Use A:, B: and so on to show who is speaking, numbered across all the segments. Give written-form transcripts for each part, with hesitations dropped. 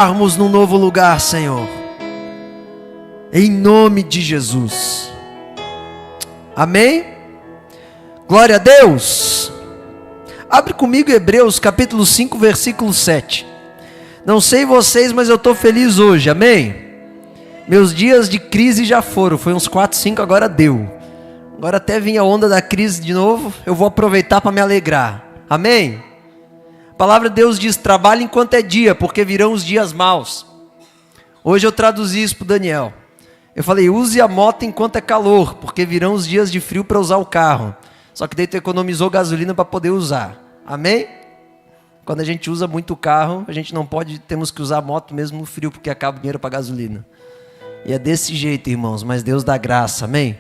A: Estarmos num novo lugar, Senhor, em nome de Jesus, amém? Glória a Deus. Abre comigo Hebreus capítulo 5, versículo 7. Não sei vocês, mas eu estou feliz hoje, amém? Meus dias de crise já foram, foi uns 4, 5, agora deu. Agora até vir a onda da crise de novo, eu vou aproveitar para me alegrar, amém? A palavra de Deus diz: trabalhe enquanto é dia, porque virão os dias maus. Hoje eu traduzi isso para o Daniel. Eu falei: use a moto enquanto é calor, porque virão os dias de frio para usar o carro. Só que daí tu economizou gasolina para poder usar, amém? Quando a gente usa muito o carro, a gente não pode, temos que usar a moto mesmo no frio, porque acaba o dinheiro para gasolina. E é desse jeito, irmãos, mas Deus dá graça, amém?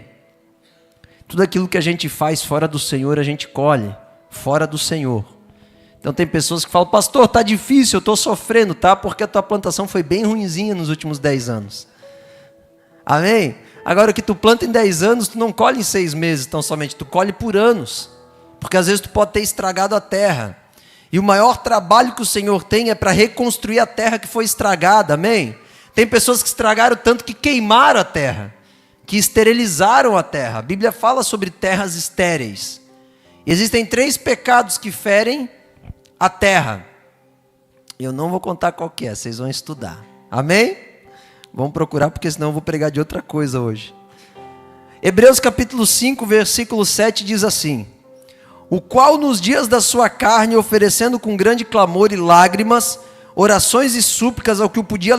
A: Tudo aquilo que a gente faz fora do Senhor, a gente colhe fora do Senhor. Então tem pessoas que falam: pastor, está difícil, eu estou sofrendo, tá? Porque a tua plantação foi bem ruinzinha nos últimos 10 anos. Amém? Agora, o que tu planta em 10 anos, tu não colhe em 6 meses tão somente, tu colhe por anos. Porque às vezes tu pode ter estragado a terra. E o maior trabalho que o Senhor tem é para reconstruir a terra que foi estragada, amém? Tem pessoas que estragaram tanto que queimaram a terra, que esterilizaram a terra. A Bíblia fala sobre terras estéreis. Existem 3 pecados que ferem a terra. Eu não vou contar qual que é, vocês vão estudar. Amém? Vamos procurar, porque senão eu vou pregar de outra coisa hoje. Hebreus capítulo 5, versículo 7 diz assim: o qual nos dias da sua carne, oferecendo com grande clamor e lágrimas, orações e súplicas ao que o podia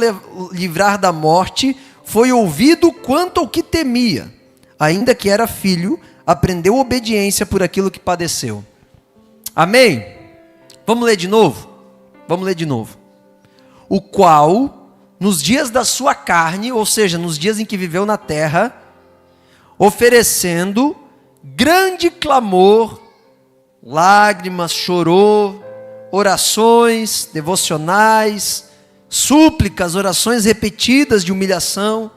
A: livrar da morte, foi ouvido quanto ao que temia, ainda que era filho, aprendeu obediência por aquilo que padeceu. Amém? Vamos ler de novo? Vamos ler de novo. O qual, nos dias da sua carne, ou seja, nos dias em que viveu na terra, oferecendo grande clamor, lágrimas, chorou, orações devocionais, súplicas, orações repetidas de humilhação,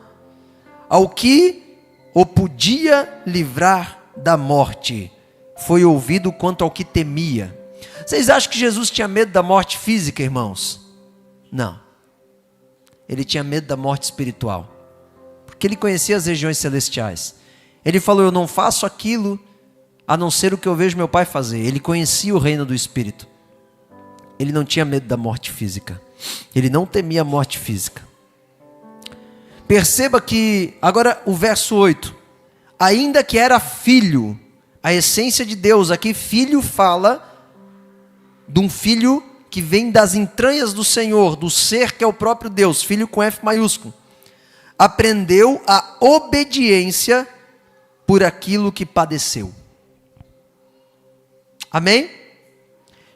A: ao que o podia livrar da morte, foi ouvido quanto ao que temia. Vocês acham que Jesus tinha medo da morte física, irmãos? Não. Ele tinha medo da morte espiritual, porque ele conhecia as regiões celestiais. Ele falou: eu não faço aquilo a não ser o que eu vejo meu Pai fazer. Ele conhecia o reino do Espírito. Ele não tinha medo da morte física. Ele não temia a morte física. Perceba que, agora o verso 8. Ainda que era filho, a essência de Deus, aqui filho fala de um filho que vem das entranhas do Senhor, do ser que é o próprio Deus, filho com F maiúsculo. Aprendeu a obediência por aquilo que padeceu. Amém?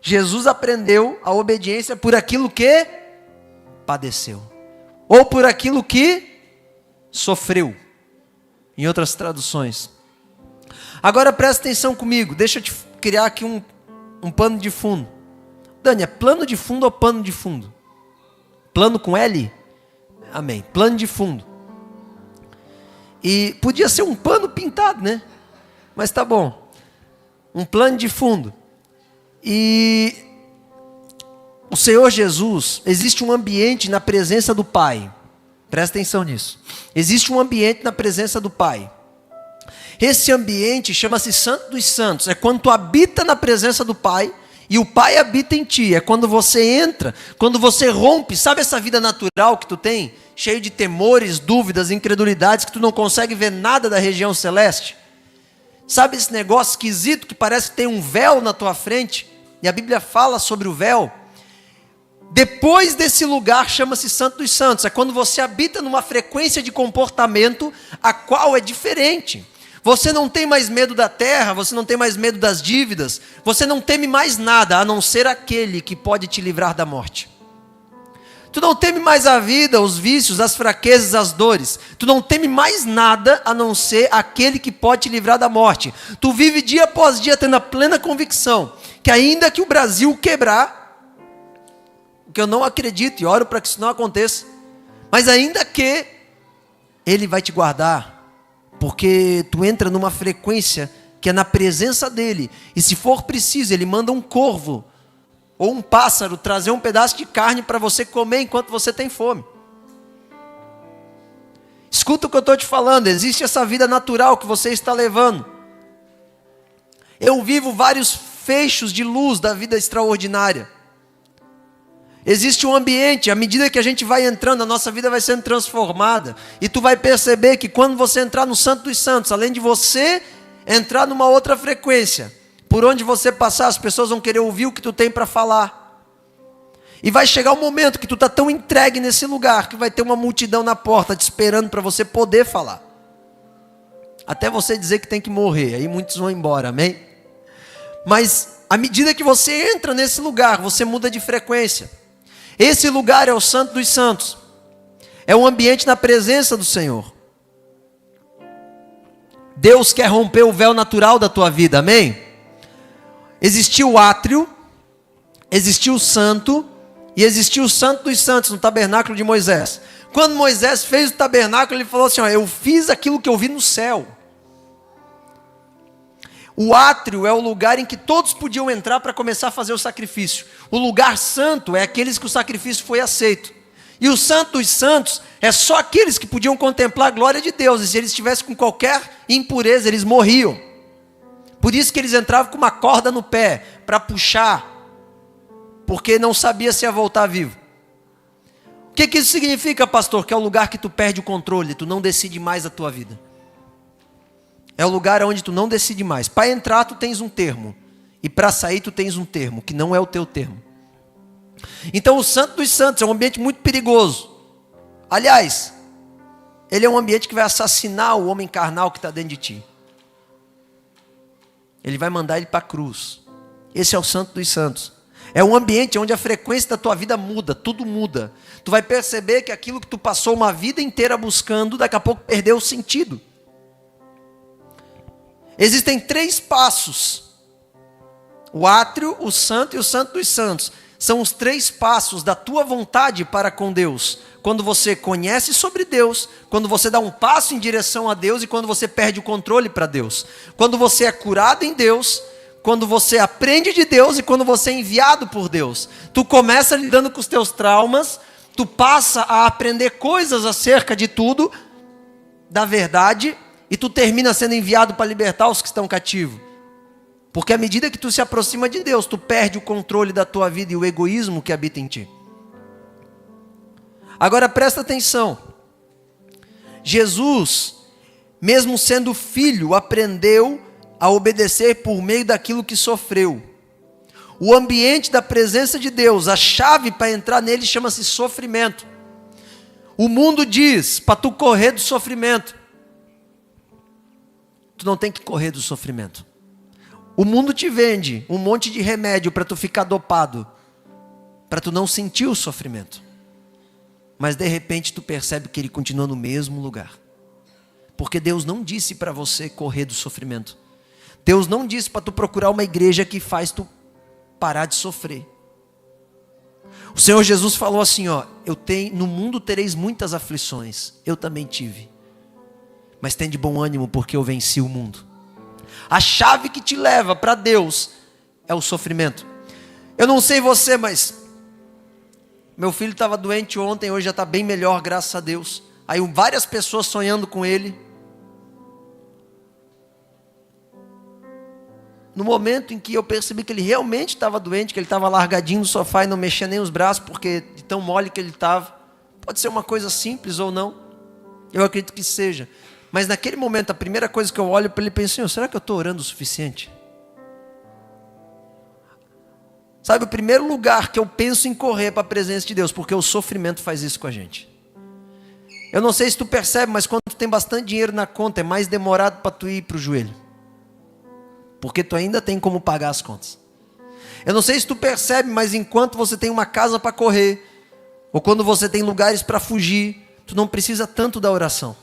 A: Jesus aprendeu a obediência por aquilo que padeceu, ou por aquilo que sofreu, em outras traduções. Agora presta atenção comigo, deixa eu te criar aqui um pano de fundo. Dani, é plano de fundo ou pano de fundo? Plano com L? Amém, plano de fundo. E podia ser um pano pintado, né? Mas tá bom. Um plano de fundo. E o Senhor Jesus, existe um ambiente na presença do Pai. Presta atenção nisso. Existe um ambiente na presença do Pai. Esse ambiente chama-se Santo dos Santos. É quando tu habita na presença do Pai e o Pai habita em ti. É quando você entra, quando você rompe. Sabe essa vida natural que tu tem? Cheio de temores, dúvidas, incredulidades, que tu não consegue ver nada da região celeste? Sabe esse negócio esquisito que parece que tem um véu na tua frente? E a Bíblia fala sobre o véu. Depois desse lugar chama-se Santo dos Santos. É quando você habita numa frequência de comportamento a qual é diferente. Você não tem mais medo da terra, você não tem mais medo das dívidas, você não teme mais nada, a não ser aquele que pode te livrar da morte. Tu não teme mais a vida, os vícios, as fraquezas, as dores. Tu não teme mais nada, a não ser aquele que pode te livrar da morte. Tu vive dia após dia tendo a plena convicção que ainda que o Brasil quebrar, o que eu não acredito e oro para que isso não aconteça, mas ainda que Ele vai te guardar, porque tu entra numa frequência que é na presença dEle, e se for preciso, Ele manda um corvo ou um pássaro trazer um pedaço de carne para você comer enquanto você tem fome. Escuta o que eu estou te falando, existe essa vida natural que você está levando. Eu vivo vários feixes de luz da vida extraordinária. Existe um ambiente, à medida que a gente vai entrando, a nossa vida vai sendo transformada. E tu vai perceber que quando você entrar no Santo dos Santos, além de você entrar numa outra frequência, por onde você passar, as pessoas vão querer ouvir o que tu tem para falar. E vai chegar um momento que tu está tão entregue nesse lugar, que vai ter uma multidão na porta te esperando para você poder falar. Até você dizer que tem que morrer, aí muitos vão embora, amém? Mas à medida que você entra nesse lugar, você muda de frequência. Esse lugar é o Santo dos Santos. É um ambiente na presença do Senhor. Deus quer romper o véu natural da tua vida, amém? Existiu o átrio, existiu o santo, e existiu o Santo dos Santos no tabernáculo de Moisés. Quando Moisés fez o tabernáculo, ele falou assim, eu fiz aquilo que eu vi no céu. O átrio é o lugar em que todos podiam entrar para começar a fazer o sacrifício. O lugar santo é aqueles que o sacrifício foi aceito. E o Santo dos Santos é só aqueles que podiam contemplar a glória de Deus. E se eles estivessem com qualquer impureza, eles morriam. Por isso que eles entravam com uma corda no pé, para puxar, porque não sabia se ia voltar vivo. O que isso significa, pastor? Que é o lugar que tu perde o controle, tu não decide mais a tua vida. É o lugar onde tu não decide mais. Para entrar tu tens um termo, e para sair tu tens um termo, que não é o teu termo. Então o Santo dos Santos é um ambiente muito perigoso. Aliás, ele é um ambiente que vai assassinar o homem carnal que está dentro de ti. Ele vai mandar ele para a cruz. Esse é o Santo dos Santos. É um ambiente onde a frequência da tua vida muda, tudo muda. Tu vai perceber que aquilo que tu passou uma vida inteira buscando, daqui a pouco perdeu o sentido. Existem 3 passos. O átrio, o santo e o Santo dos Santos. São os 3 passos da tua vontade para com Deus. Quando você conhece sobre Deus, quando você dá um passo em direção a Deus e quando você perde o controle para Deus. Quando você é curado em Deus, quando você aprende de Deus e quando você é enviado por Deus. Tu começa lidando com os teus traumas, tu passa a aprender coisas acerca de tudo, da verdade, e tu termina sendo enviado para libertar os que estão cativos. Porque à medida que tu se aproxima de Deus, tu perde o controle da tua vida e o egoísmo que habita em ti. Agora presta atenção. Jesus, mesmo sendo filho, aprendeu a obedecer por meio daquilo que sofreu. O ambiente da presença de Deus, a chave para entrar nele chama-se sofrimento. O mundo diz para tu correr do sofrimento. Tu não tem que correr do sofrimento. O mundo te vende um monte de remédio para tu ficar dopado, para tu não sentir o sofrimento. Mas de repente tu percebe que ele continua no mesmo lugar. Porque Deus não disse para você correr do sofrimento. Deus não disse para tu procurar uma igreja que faz tu parar de sofrer. O Senhor Jesus falou assim, no mundo tereis muitas aflições, eu também tive. Mas tem de bom ânimo porque eu venci o mundo. A chave que te leva para Deus é o sofrimento. Eu não sei você, mas meu filho estava doente ontem, hoje já está bem melhor, graças a Deus. Aí várias pessoas sonhando com ele. No momento em que eu percebi que ele realmente estava doente, que ele estava largadinho no sofá e não mexia nem os braços, porque de tão mole que ele estava. Pode ser uma coisa simples ou não. Eu acredito que seja. Mas naquele momento, a primeira coisa que eu olho para ele e penso, Senhor, será que eu estou orando o suficiente? Sabe, o primeiro lugar que eu penso em correr para a presença de Deus, porque o sofrimento faz isso com a gente. Eu não sei se tu percebe, mas quando tu tem bastante dinheiro na conta, é mais demorado para tu ir para o joelho. Porque tu ainda tem como pagar as contas. Eu não sei se tu percebe, mas enquanto você tem uma casa para correr, ou quando você tem lugares para fugir, tu não precisa tanto da oração.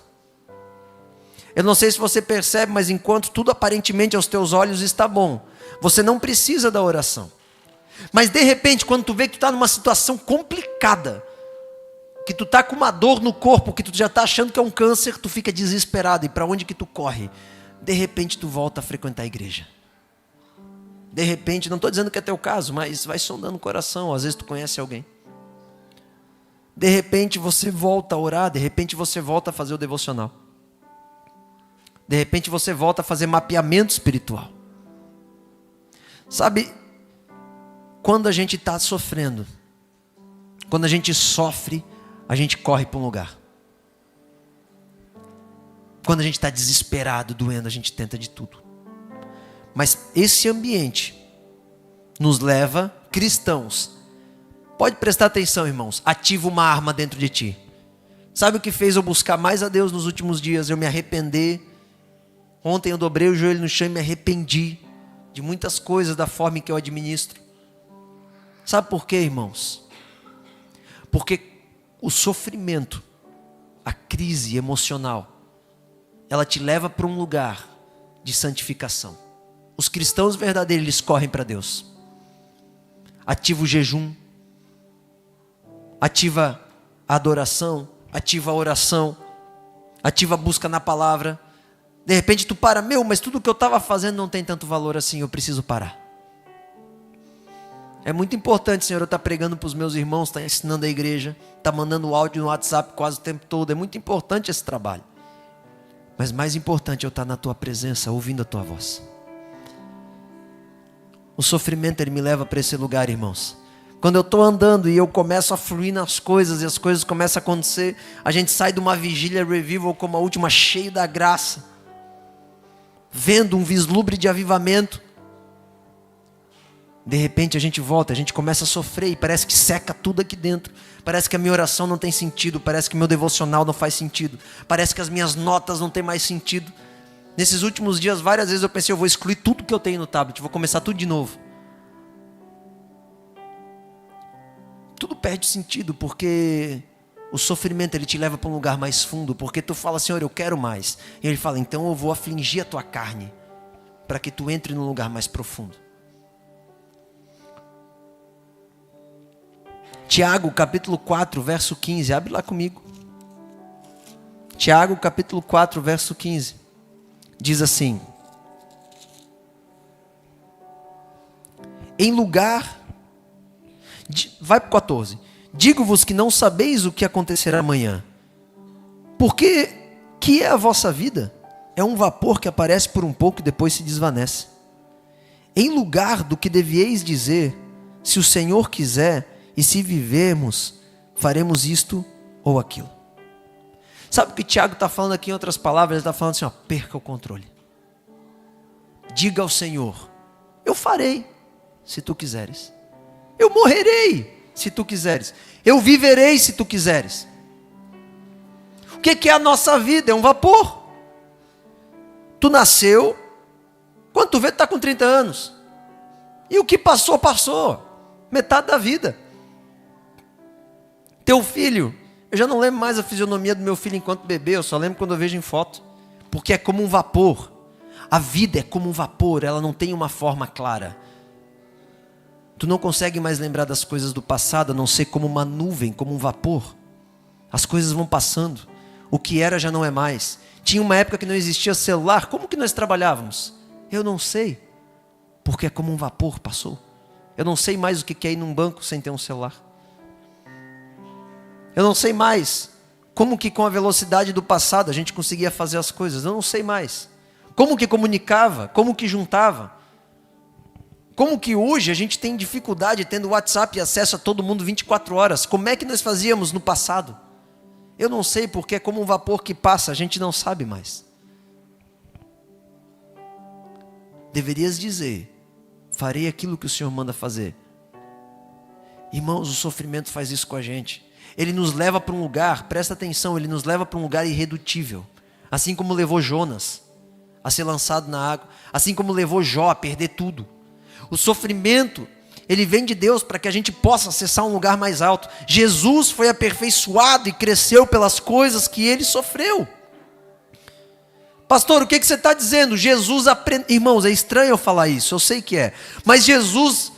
A: Eu não sei se você percebe, mas enquanto tudo aparentemente aos teus olhos está bom, você não precisa da oração. Mas de repente, quando tu vê que tu está numa situação complicada, que tu está com uma dor no corpo, que tu já está achando que é um câncer, tu fica desesperado. E para onde que tu corre? De repente tu volta a frequentar a igreja. De repente, não estou dizendo que é teu caso, mas vai sondando o coração, às vezes tu conhece alguém. De repente você volta a orar, de repente você volta a fazer o devocional. De repente você volta a fazer mapeamento espiritual. Sabe, quando a gente está sofrendo, quando a gente sofre, a gente corre para um lugar. Quando a gente está desesperado, doendo, a gente tenta de tudo. Mas esse ambiente nos leva, cristãos, pode prestar atenção, irmãos, ativa uma arma dentro de ti. Sabe o que fez eu buscar mais a Deus nos últimos dias? Eu me arrepender. Ontem eu dobrei o joelho no chão e me arrependi de muitas coisas da forma em que eu administro. Sabe por quê, irmãos? Porque o sofrimento, a crise emocional, ela te leva para um lugar de santificação. Os cristãos verdadeiros, eles correm para Deus. Ativa o jejum, ativa a adoração, ativa a oração, ativa a busca na palavra. De repente tu para, mas tudo que eu estava fazendo não tem tanto valor assim, eu preciso parar. É muito importante, Senhor, eu estar pregando para os meus irmãos, estar ensinando a igreja, estar mandando áudio no WhatsApp quase o tempo todo. É muito importante esse trabalho. Mas mais importante é eu estar na tua presença, ouvindo a tua voz. O sofrimento, ele me leva para esse lugar, irmãos. Quando eu estou andando e eu começo a fluir nas coisas e as coisas começam a acontecer, a gente sai de uma vigília revival como a última, cheio da graça, vendo um vislumbre de avivamento. De repente a gente volta, a gente começa a sofrer e parece que seca tudo aqui dentro. Parece que a minha oração não tem sentido, parece que meu devocional não faz sentido, parece que as minhas notas não têm mais sentido. Nesses últimos dias, várias vezes eu pensei, eu vou excluir tudo que eu tenho no tablet, vou começar tudo de novo. Tudo perde sentido, porque o sofrimento, ele te leva para um lugar mais fundo, porque tu fala, Senhor, eu quero mais. E ele fala, então eu vou afligir a tua carne, para que tu entre num lugar mais profundo. Tiago, capítulo 4, verso 15, abre lá comigo. Tiago, capítulo 4, verso 15, diz assim: em lugar... Vai para o 14. Digo-vos que não sabeis o que acontecerá amanhã. Porque que é a vossa vida? É um vapor que aparece por um pouco e depois se desvanece. Em lugar do que devieis dizer, se o Senhor quiser, e se vivermos, faremos isto ou aquilo. Sabe o que Tiago está falando aqui em outras palavras? Ele está falando assim, perca o controle. Diga ao Senhor, eu farei, se tu quiseres. Eu morrerei, se tu quiseres. Eu viverei, se tu quiseres. O que é a nossa vida? É um vapor. Tu nasceu, quando tu vê, tu está com 30 anos. E o que passou, passou. Metade da vida. Teu filho, eu já não lembro mais a fisionomia do meu filho enquanto bebê, eu só lembro quando eu vejo em foto. Porque é como um vapor. A vida é como um vapor, ela não tem uma forma clara. Tu não consegue mais lembrar das coisas do passado, a não ser como uma nuvem, como um vapor. As coisas vão passando. O que era já não é mais. Tinha uma época que não existia celular. Como que nós trabalhávamos? Eu não sei. Porque é como um vapor, passou. Eu não sei mais o que é ir num banco sem ter um celular. Eu não sei mais como que com a velocidade do passado a gente conseguia fazer as coisas. Eu não sei mais. Como que comunicava, como que juntava. Como que hoje a gente tem dificuldade tendo WhatsApp e acesso a todo mundo 24 horas? Como é que nós fazíamos no passado? Eu não sei, porque é como um vapor que passa, a gente não sabe mais. Deverias dizer, farei aquilo que o Senhor manda fazer. Irmãos, o sofrimento faz isso com a gente. Ele nos leva para um lugar, presta atenção, ele nos leva para um lugar irredutível. Assim como levou Jonas a ser lançado na água. Assim como levou Jó a perder tudo. O sofrimento, ele vem de Deus para que a gente possa acessar um lugar mais alto. Jesus foi aperfeiçoado e cresceu pelas coisas que ele sofreu. Pastor, o que você está dizendo? Jesus aprendeu. Irmãos, é estranho eu falar isso, eu sei que é. Mas Jesus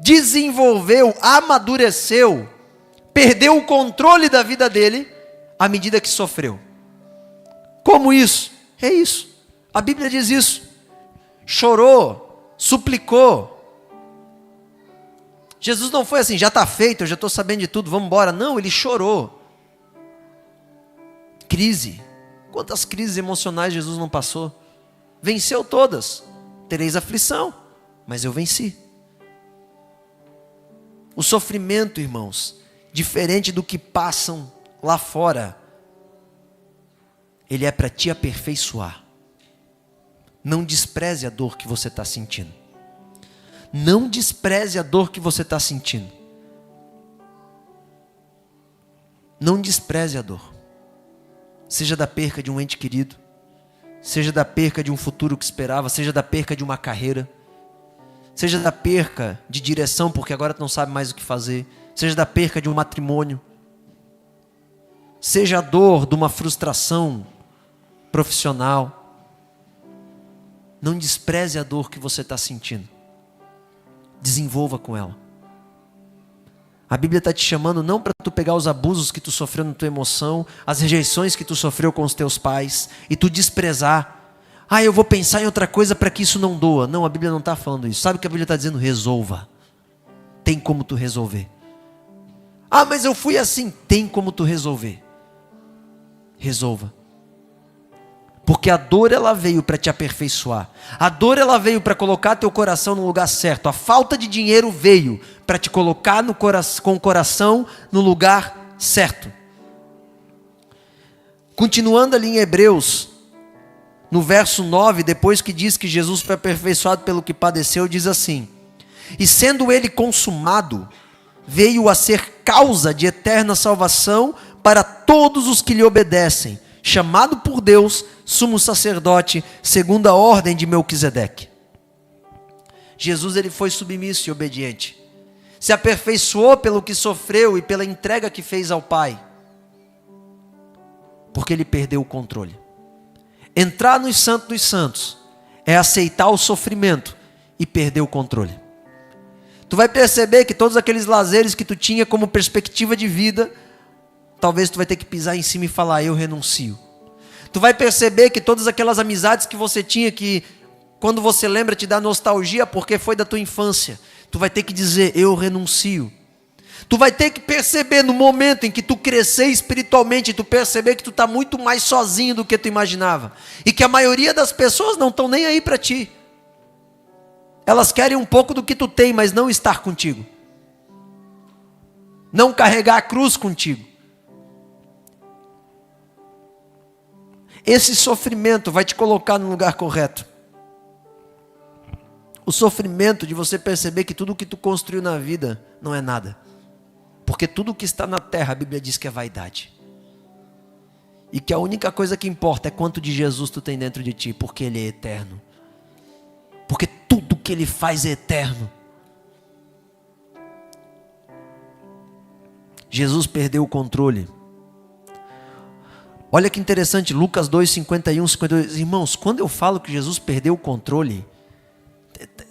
A: desenvolveu, amadureceu, perdeu o controle da vida dele à medida que sofreu. Como isso? É isso. A Bíblia diz isso. Chorou, suplicou. Jesus não foi assim, já está feito, eu já estou sabendo de tudo, vamos embora. Não, ele chorou. Crise. Quantas crises emocionais Jesus não passou? Venceu todas. Tereis aflição, mas eu venci. O sofrimento, irmãos, diferente do que passam lá fora, ele é para te aperfeiçoar. Não despreze a dor que você está sentindo. Não despreze a dor que você está sentindo. Não despreze a dor. Seja da perca de um ente querido, seja da perca de um futuro que esperava, seja da perca de uma carreira, seja da perca de direção porque agora tu não sabe mais o que fazer, seja da perca de um matrimônio, seja a dor de uma frustração profissional. Não despreze a dor que você está sentindo. Desenvolva com ela. A Bíblia está te chamando não para tu pegar os abusos que tu sofreu na tua emoção, as rejeições que tu sofreu com os teus pais, e tu desprezar. Eu vou pensar em outra coisa para que isso não doa. Não, a Bíblia não está falando isso. Sabe o que a Bíblia está dizendo? Resolva. Tem como tu resolver. Mas eu fui assim. Tem como tu resolver. Resolva. Porque a dor ela veio para te aperfeiçoar. A dor ela veio para colocar teu coração no lugar certo. A falta de dinheiro veio para te colocar com o coração no lugar certo. Continuando ali em Hebreus, no verso 9, depois que diz que Jesus foi aperfeiçoado pelo que padeceu, diz assim: e sendo ele consumado, veio a ser causa de eterna salvação para todos os que lhe obedecem, chamado por Deus, sumo sacerdote, segundo a ordem de Melquisedeque. Jesus ele foi submisso e obediente. Se aperfeiçoou pelo que sofreu e pela entrega que fez ao Pai. Porque ele perdeu o controle. Entrar no Santo dos Santos é aceitar o sofrimento e perder o controle. Tu vai perceber que todos aqueles lazeres que tu tinha como perspectiva de vida, talvez tu vai ter que pisar em cima e falar: eu renuncio. Tu vai perceber que todas aquelas amizades que você tinha, que quando você lembra te dá nostalgia porque foi da tua infância, tu vai ter que dizer: eu renuncio. Tu vai ter que perceber no momento em que tu crescer espiritualmente, tu perceber que tu está muito mais sozinho do que tu imaginava. E que a maioria das pessoas não estão nem aí para ti. Elas querem um pouco do que tu tem, mas não estar contigo. Não carregar a cruz contigo. Esse sofrimento vai te colocar no lugar correto. O sofrimento de você perceber que tudo que tu construiu na vida não é nada. Porque tudo que está na terra, a Bíblia diz que é vaidade. E que a única coisa que importa é quanto de Jesus tu tem dentro de ti, porque Ele é eterno. Porque tudo que Ele faz é eterno. Jesus perdeu o controle. Olha que interessante, Lucas 2, 51, 52. Irmãos, quando eu falo que Jesus perdeu o controle,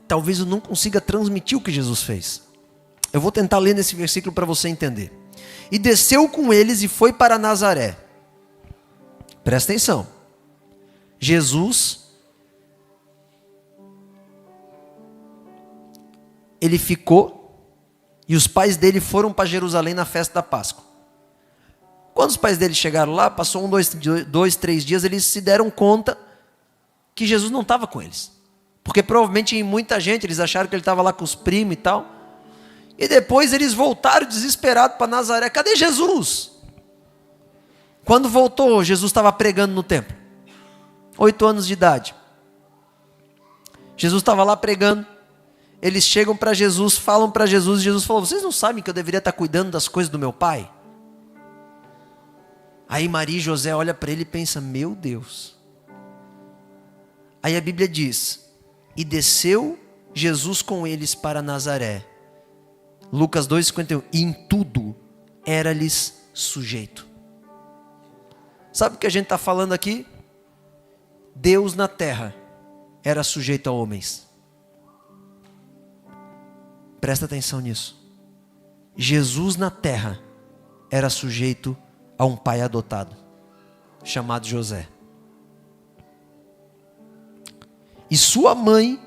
A: talvez eu não consiga transmitir o que Jesus fez. Eu vou tentar ler nesse versículo para você entender. E desceu com eles e foi para Nazaré. Presta atenção. Jesus, ele ficou e os pais dele foram para Jerusalém na festa da Páscoa. Quando os pais dele chegaram lá, passou 3 dias, eles se deram conta que Jesus não estava com eles. Porque provavelmente em muita gente, eles acharam que ele estava lá com os primos e tal. E depois eles voltaram desesperados para Nazaré. Cadê Jesus? Quando voltou, Jesus estava pregando no templo. 8 anos de idade. Jesus estava lá pregando. Eles chegam para Jesus, falam para Jesus. E Jesus falou: vocês não sabem que eu deveria estar cuidando das coisas do meu pai? Aí Maria e José olham para ele e pensam: meu Deus. Aí a Bíblia diz: e desceu Jesus com eles para Nazaré. Lucas 2,51. E em tudo era-lhes sujeito. Sabe o que a gente está falando aqui? Deus na terra era sujeito a homens. Presta atenção nisso. Jesus na terra era sujeito a um pai adotado, chamado José. E sua mãe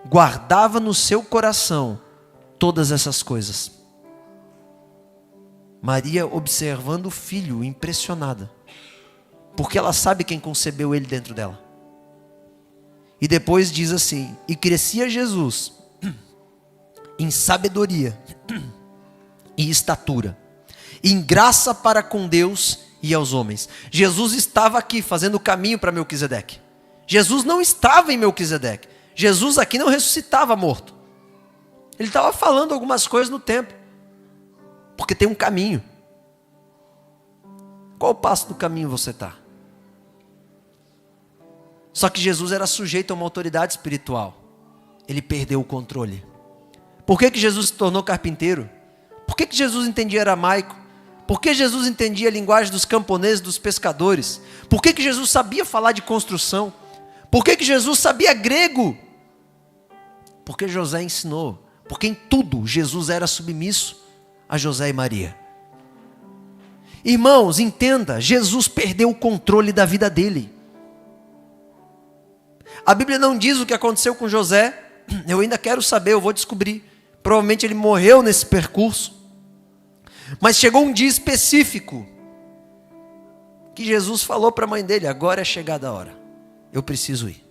A: guardava no seu coração todas essas coisas. Maria observando o filho, impressionada, porque ela sabe quem concebeu ele dentro dela. E depois diz assim: e crescia Jesus em sabedoria e estatura, em graça para com Deus e aos homens. Jesus estava aqui fazendo o caminho para Melquisedeque. Jesus não estava em Melquisedeque. Jesus aqui não ressuscitava morto. Ele estava falando algumas coisas no templo, porque tem um caminho. Qual passo do caminho você está? Só que Jesus era sujeito a uma autoridade espiritual. Ele perdeu o controle. Por que Jesus se tornou carpinteiro? Por que Jesus entendia aramaico? Por que Jesus entendia a linguagem dos camponeses, dos pescadores? Por que Jesus sabia falar de construção? Por que Jesus sabia grego? Porque José ensinou. Porque em tudo Jesus era submisso a José e Maria. Irmãos, entenda, Jesus perdeu o controle da vida dele. A Bíblia não diz o que aconteceu com José. Eu ainda quero saber, eu vou descobrir. Provavelmente ele morreu nesse percurso. Mas chegou um dia específico que Jesus falou para a mãe dele: agora é chegada a hora, eu preciso ir.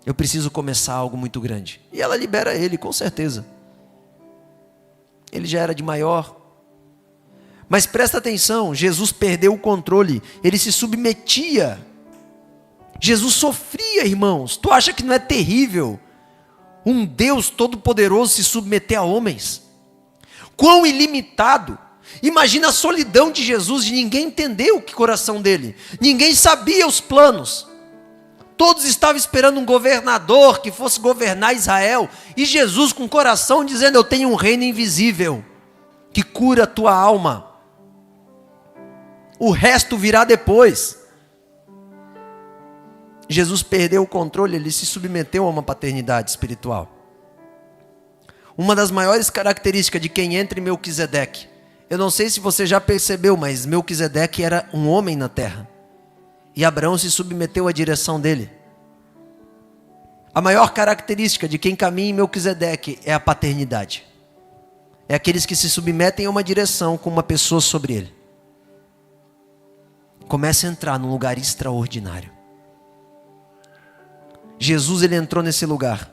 A: Eu preciso começar algo muito grande. E ela libera ele, com certeza. Ele já era de maior. Mas presta atenção, Jesus perdeu o controle. Ele se submetia. Jesus sofria, irmãos. Tu acha que não é terrível um Deus todo-poderoso se submeter a homens? Quão ilimitado. Imagina a solidão de Jesus, de ninguém entender o coração dele. Ninguém sabia os planos. Todos estavam esperando um governador que fosse governar Israel. E Jesus com o coração dizendo: eu tenho um reino invisível que cura a tua alma. O resto virá depois. Jesus perdeu o controle, ele se submeteu a uma paternidade espiritual. Uma das maiores características de quem entra em Melquisedeque, eu não sei se você já percebeu, mas Melquisedeque era um homem na terra. E Abraão se submeteu à direção dele. A maior característica de quem caminha em Melquisedeque é a paternidade. É aqueles que se submetem a uma direção com uma pessoa sobre ele. Começa a entrar num lugar extraordinário. Jesus, ele entrou nesse lugar.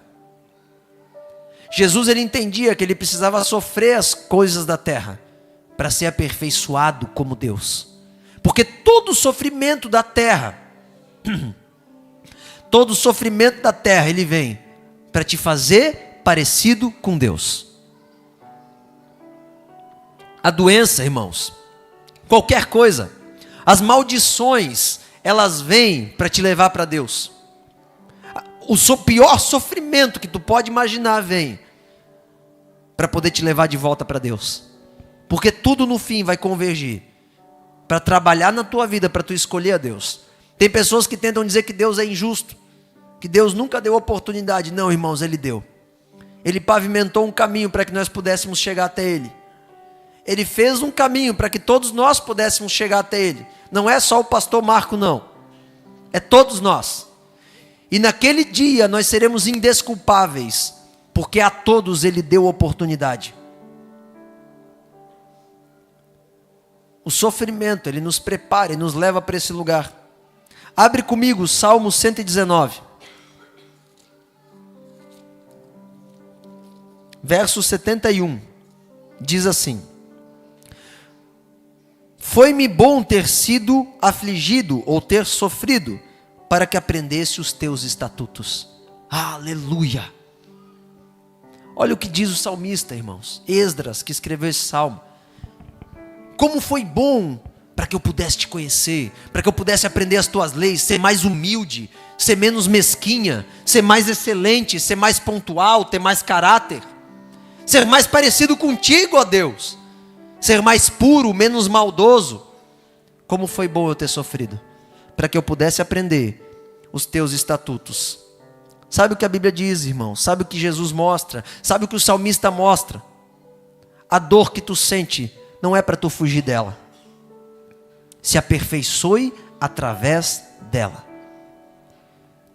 A: Jesus, ele entendia que ele precisava sofrer as coisas da terra para ser aperfeiçoado como Deus. Porque todo o sofrimento da terra, todo o sofrimento da terra, ele vem para te fazer parecido com Deus. A doença, irmãos, qualquer coisa, as maldições, elas vêm para te levar para Deus. O pior sofrimento que tu pode imaginar vem para poder te levar de volta para Deus. Porque tudo no fim vai convergir para trabalhar na tua vida, para tu escolher a Deus. Tem pessoas que tentam dizer que Deus é injusto, que Deus nunca deu oportunidade. Não, irmãos, Ele deu. Ele pavimentou um caminho para que nós pudéssemos chegar até Ele. Ele fez um caminho para que todos nós pudéssemos chegar até Ele. Não é só o pastor Marco, não. É todos nós. E naquele dia nós seremos indesculpáveis, porque a todos Ele deu oportunidade. O sofrimento, ele nos prepara e nos leva para esse lugar. Abre comigo Salmo 119. Verso 71. Diz assim: foi-me bom ter sido afligido ou ter sofrido, para que aprendesse os teus estatutos. Aleluia! Olha o que diz o salmista, irmãos. Esdras, que escreveu esse salmo. Como foi bom para que eu pudesse te conhecer, para que eu pudesse aprender as tuas leis, ser mais humilde, ser menos mesquinha, ser mais excelente, ser mais pontual, ter mais caráter, ser mais parecido contigo, ó Deus, ser mais puro, menos maldoso. Como foi bom eu ter sofrido, para que eu pudesse aprender os teus estatutos. Sabe o que a Bíblia diz, irmão? Sabe o que Jesus mostra? Sabe o que o salmista mostra? A dor que tu sente não é para tu fugir dela. Se aperfeiçoe através dela.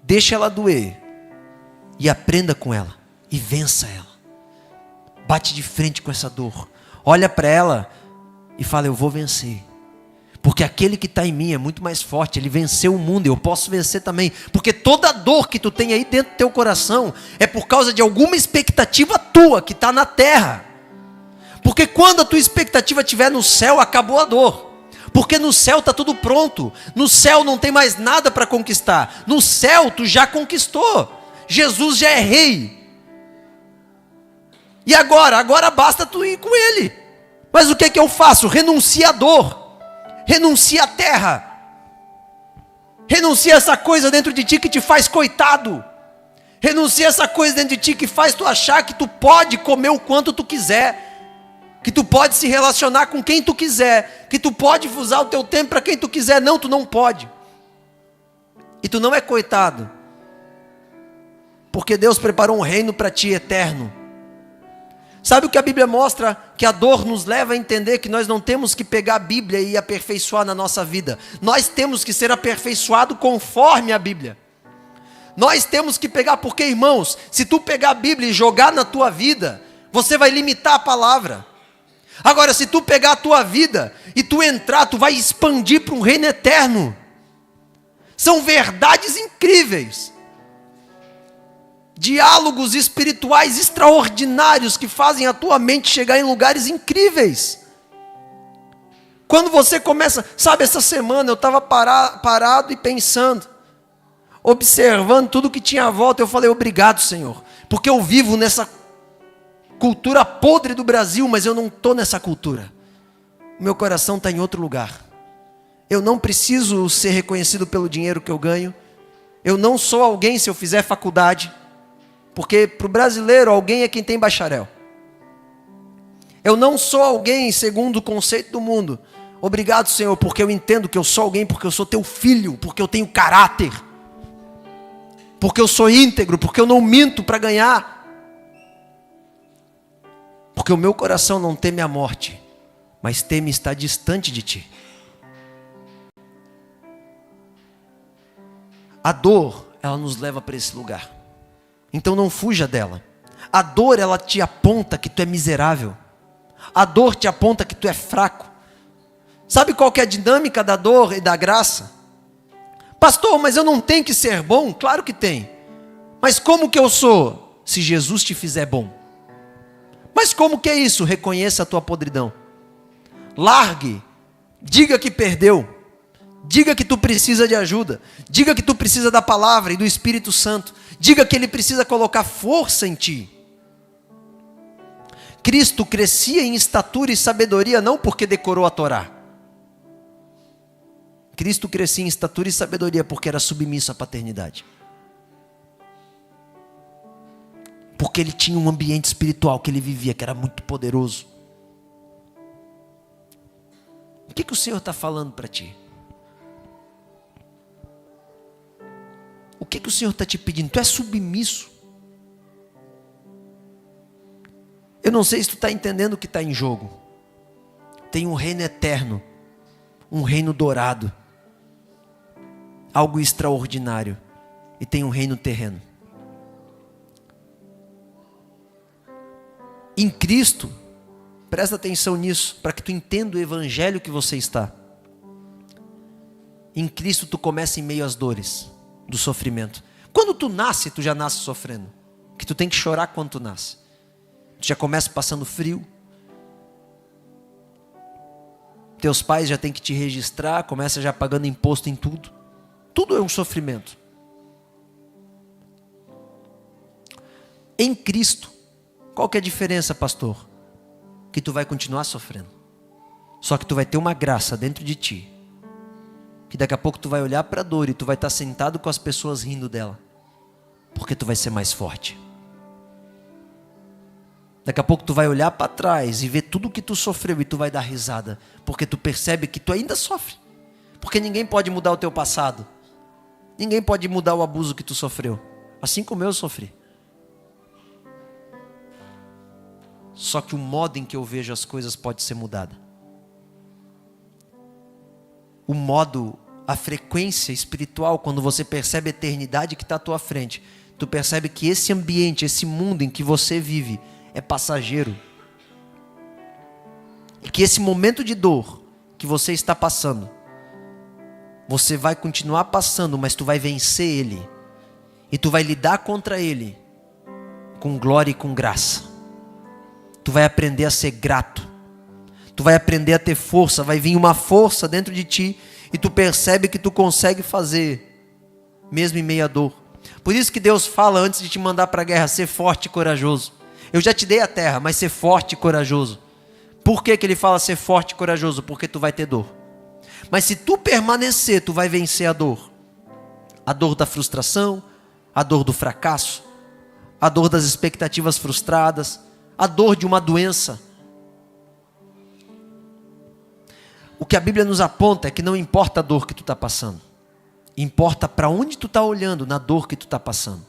A: Deixa ela doer, e aprenda com ela e vença ela. Bate de frente com essa dor, olha para ela e fala: eu vou vencer, porque aquele que está em mim é muito mais forte. Ele venceu o mundo, eu posso vencer também. Porque toda dor que tu tem aí dentro do teu coração é por causa de alguma expectativa tua que está na terra. Porque quando a tua expectativa estiver no céu, acabou a dor. Porque no céu está tudo pronto. No céu não tem mais nada para conquistar. No céu tu já conquistou. Jesus já é rei. E agora basta tu ir com ele. Mas o que é que eu faço? Renuncia a dor. Renuncia a terra. Renuncia essa coisa dentro de ti que te faz coitado. Renuncia essa coisa dentro de ti que faz tu achar que tu pode comer o quanto tu quiser. Que tu pode se relacionar com quem tu quiser. Que tu pode usar o teu tempo para quem tu quiser. Não, tu não pode. E tu não é coitado. Porque Deus preparou um reino para ti eterno. Sabe o que a Bíblia mostra? Que a dor nos leva a entender que nós não temos que pegar a Bíblia e aperfeiçoar na nossa vida. Nós temos que ser aperfeiçoados conforme a Bíblia. Nós temos que pegar, porque, irmãos, se tu pegar a Bíblia e jogar na tua vida, você vai limitar a palavra. Agora, se tu pegar a tua vida e tu entrar, tu vai expandir para um reino eterno. São verdades incríveis. Diálogos espirituais extraordinários que fazem a tua mente chegar em lugares incríveis. Quando você começa, sabe, essa semana eu estava parado e pensando, observando tudo que tinha à volta. Eu falei: obrigado, Senhor, porque eu vivo nessa cultura podre do Brasil, mas eu não estou nessa cultura. Meu coração está em outro lugar. Eu não preciso ser reconhecido pelo dinheiro que eu ganho. Eu não sou alguém se eu fizer faculdade. Porque para o brasileiro, alguém é quem tem bacharel. Eu não sou alguém segundo o conceito do mundo. Obrigado, Senhor, porque eu entendo que eu sou alguém, porque eu sou teu filho, porque eu tenho caráter, porque eu sou íntegro, porque eu não minto para ganhar. Porque o meu coração não teme a morte, mas teme estar distante de ti. A dor, ela nos leva para esse lugar. Então não fuja dela. A dor, ela te aponta que tu é miserável. A dor te aponta que tu é fraco. Sabe qual que é a dinâmica da dor e da graça? Pastor, mas eu não tenho que ser bom? Claro que tem. Mas como que eu sou? Se Jesus te fizer bom. Mas como que é isso? Reconheça a tua podridão. Largue. Diga que perdeu. Diga que tu precisa de ajuda. Diga que tu precisa da palavra e do Espírito Santo. Diga que Ele precisa colocar força em ti. Cristo crescia em estatura e sabedoria não porque decorou a Torá. Cristo crescia em estatura e sabedoria porque era submisso à paternidade. Porque Ele tinha um ambiente espiritual que Ele vivia, que era muito poderoso. O que o Senhor está falando para ti? O que o Senhor está te pedindo? Tu é submisso. Eu não sei se tu está entendendo o que está em jogo. Tem um reino eterno, um reino dourado, algo extraordinário, e tem um reino terreno. Em Cristo, presta atenção nisso, para que tu entenda o evangelho que você está. Em Cristo tu começa em meio às dores do sofrimento. Quando tu nasce, tu já nasce sofrendo. Que tu tem que chorar quando tu nasce. Tu já começa passando frio. Teus pais já tem que te registrar, começa já pagando imposto em tudo. Tudo é um sofrimento. Em Cristo, qual que é a diferença, pastor? Que tu vai continuar sofrendo. Só que tu vai ter uma graça dentro de ti. Que daqui a pouco tu vai olhar para a dor e tu vai estar sentado com as pessoas rindo dela. Porque tu vai ser mais forte. Daqui a pouco tu vai olhar para trás e ver tudo que tu sofreu e tu vai dar risada. Porque tu percebe que tu ainda sofre. Porque ninguém pode mudar o teu passado. Ninguém pode mudar o abuso que tu sofreu. Assim como eu sofri. Só que o modo em que eu vejo as coisas pode ser mudado. O modo, a frequência espiritual, quando você percebe a eternidade que está à tua frente, tu percebe que esse ambiente, esse mundo em que você vive é passageiro. E que esse momento de dor que você está passando, você vai continuar passando, mas tu vai vencer ele. E tu vai lidar contra ele com glória e com graça. Tu vai aprender a ser grato. Tu vai aprender a ter força. Vai vir uma força dentro de ti. E tu percebe que tu consegue fazer, mesmo em meio à dor. Por isso que Deus fala antes de te mandar para a guerra, ser forte e corajoso. Eu já te dei a terra, mas ser forte e corajoso. Por que que ele fala ser forte e corajoso? Porque tu vai ter dor. Mas se tu permanecer, tu vai vencer a dor. A dor da frustração, a dor do fracasso, a dor das expectativas frustradas, a dor de uma doença. O que a Bíblia nos aponta é que não importa a dor que tu está passando. Importa para onde tu está olhando na dor que tu está passando.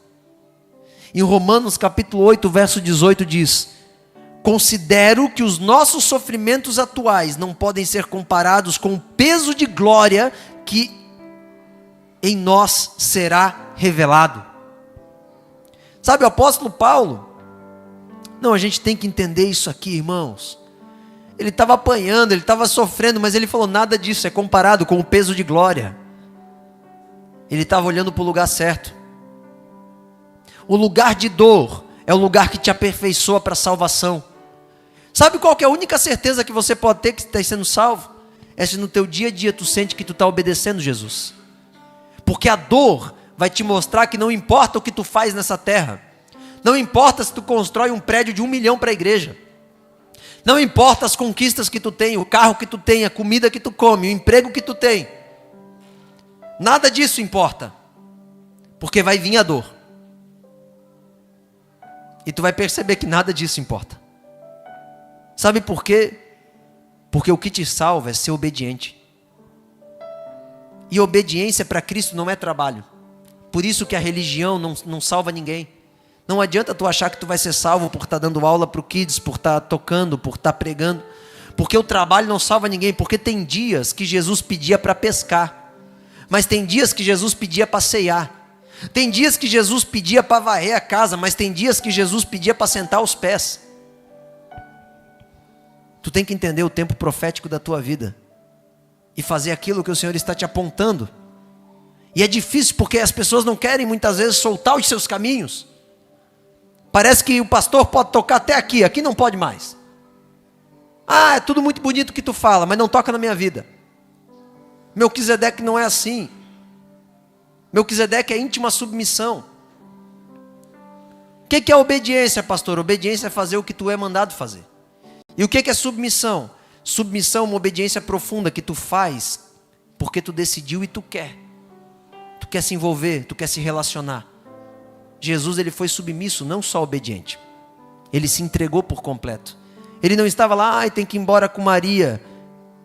A: Em Romanos capítulo 8, verso 18 diz: considero que os nossos sofrimentos atuais não podem ser comparados com o peso de glória que em nós será revelado. Sabe o apóstolo Paulo? Não, a gente tem que entender isso aqui, irmãos. Ele estava apanhando, ele estava sofrendo, mas ele falou, nada disso é comparado com o peso de glória. Ele estava olhando para o lugar certo. O lugar de dor é o lugar que te aperfeiçoa para a salvação. Sabe qual que é a única certeza que você pode ter que está sendo salvo? É se no teu dia a dia tu sente que tu está obedecendo Jesus. Porque a dor vai te mostrar que não importa o que tu faz nessa terra. Não importa se tu constrói um prédio de 1 milhão para a igreja. Não importa as conquistas que tu tem, o carro que tu tem, a comida que tu come, o emprego que tu tem. Nada disso importa. Porque vai vir a dor. E tu vai perceber que nada disso importa. Sabe por quê? Porque o que te salva é ser obediente. E obediência para Cristo não é trabalho. Por isso que a religião não salva ninguém. Não adianta tu achar que tu vai ser salvo por estar dando aula para o Kids, por estar tocando, por estar pregando. Porque o trabalho não salva ninguém. Porque tem dias que Jesus pedia para pescar. Mas tem dias que Jesus pedia para ceiar. Tem dias que Jesus pedia para varrer a casa. Mas tem dias que Jesus pedia para sentar os pés. Tu tem que entender o tempo profético da tua vida. E fazer aquilo que o Senhor está te apontando. E é difícil porque as pessoas não querem muitas vezes soltar os seus caminhos. Parece que o pastor pode tocar até aqui, aqui não pode mais. Ah, é tudo muito bonito que tu fala, mas não toca na minha vida. Melquisedeque não é assim. Melquisedeque é íntima submissão. O que é obediência, pastor? Obediência é fazer o que tu é mandado fazer. E o que é submissão? Submissão é uma obediência profunda que tu faz porque tu decidiu e tu quer. Tu quer se envolver, tu quer se relacionar. Jesus, ele foi submisso, não só obediente. Ele se entregou por completo. Ele não estava lá, tem que ir embora com Maria.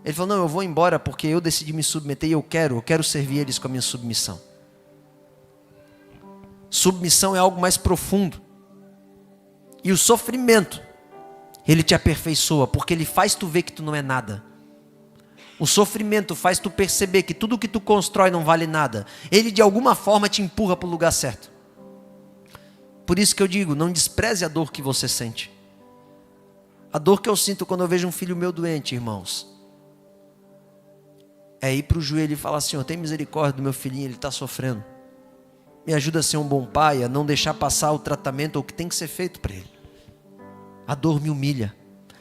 A: Ele falou, não, eu vou embora porque eu decidi me submeter e eu quero servir eles com a minha submissão. Submissão é algo mais profundo. E o sofrimento, ele te aperfeiçoa, porque ele faz tu ver que tu não é nada. O sofrimento faz tu perceber que tudo que tu constrói não vale nada. Ele de alguma forma te empurra para o lugar certo. Por isso que eu digo, não despreze a dor que você sente. A dor que eu sinto quando eu vejo um filho meu doente, irmãos, é ir para o joelho e falar, Senhor, tem misericórdia do meu filhinho, ele está sofrendo. Me ajuda a ser um bom pai, a não deixar passar o tratamento ou o que tem que ser feito para ele. A dor me humilha.